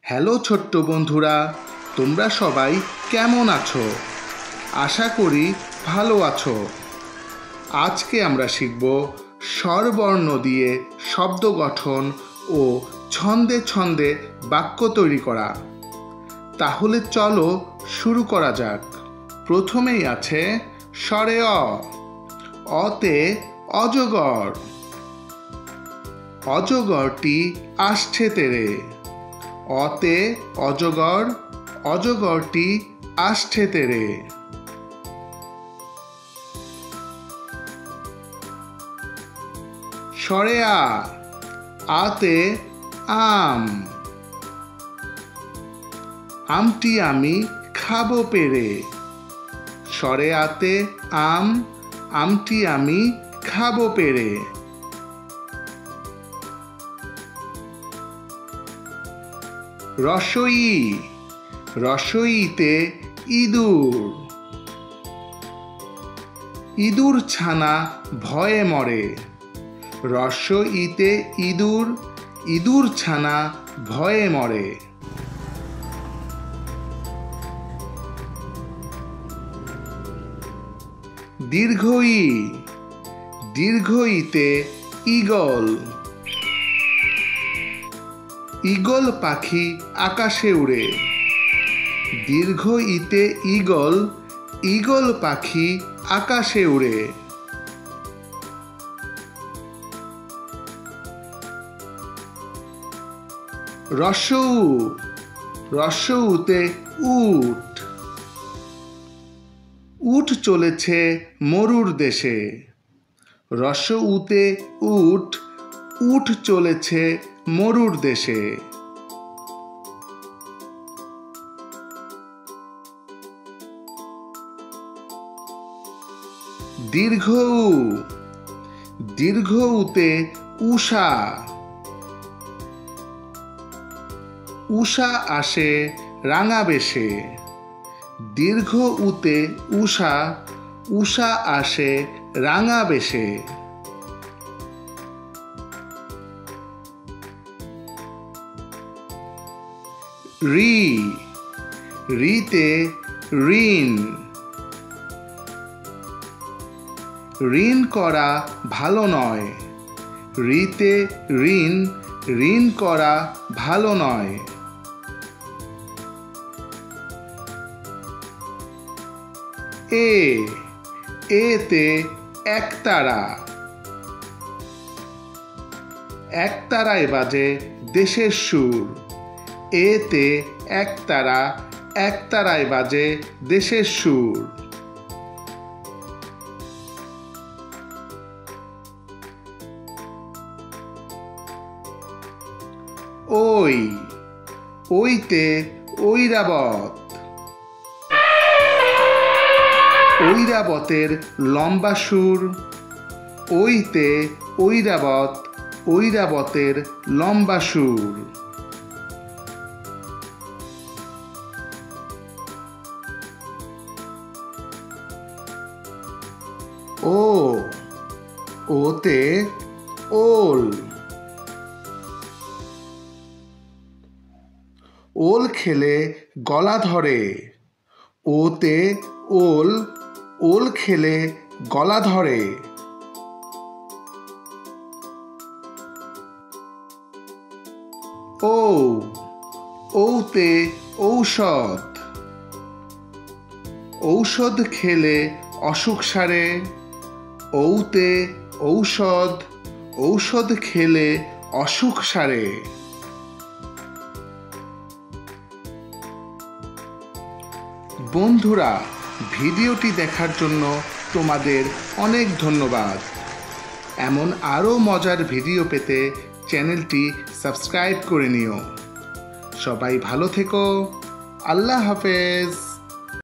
Hello ছোট্ট বন্ধুরা, তোমরা সবাই কেমন আছো? আশা করি ভালো আছো। আজকে আমরা শিখব স্বরবর্ণ দিয়ে শব্দ গঠন ও ছন্দে ছন্দে বাক্য তৈরি করা। তাহলে চলো শুরু করা যাক। প্রথমেই আছে স্বরে অ। অতে অজগর। অজগরটি আসছে তেরে। অতে অজগর, অজগরটি আসছে তেরে। স্বরে আ। আতে আম। আমটি আমি খাবো পেরে। স্বরে আতে আম, আমটি আমি খাবো পেরে। রসই। রসইতে ইঁদুর। ইঁদুর ছানা ভয়ে মরে। রসইতে ইঁদুর, ইঁদুর ছানা ভয়ে মরে। দীর্ঘই। দীর্ঘইতে ঈগল। ঈগল পাখি আকাশে উড়ে। দীর্ঘ ইতে ঈগল, ঈগল পাখি আকাশে উড়ে। রস্যউ। রস্যউতে উট। উট চলেছে মরুর দেশে। রস্যউতে উট, উট চলেছে মরুর দেশে। দীর্ঘউ। দীর্ঘউতে উষা। উষা আসে রাঙা বেশে। দীর্ঘ উতে উষা, উষা আসে রাঙা বেশে। রি। রিতে ঋণ। ঋণ করা ভালো নয়। রিতে ঋণ, ঋণ করা ভালো নয়। এ। এতে একতারা। একতারায় বাজে দেশের সুর। এতে একতারা, একতারায় বাজে দেশের সুর। ওই। ওইতে ঐরাবত। ঐরাবতের লম্বা সুর। ওইতে ঐরাবত, ঐরাবতের লম্বা সুর। ও। ওতে ওল। ওল খেলে গলা ধরে। ওতে ওল, ওল খেলে গলা ধরে। ও। ওতে ঔষধ। ঔষধ খেলে অসুখ সারে। ওতে ঔষধ, ঔষধ খেলে অসুখ সারে। বন্ধুরা, ভিডিওটি দেখার জন্য তোমাদের অনেক ধন্যবাদ। এমন আরও মজার ভিডিও পেতে চ্যানেলটি সাবস্ক্রাইব করে নিও। সবাই ভালো থেকো। আল্লাহ হাফেজ।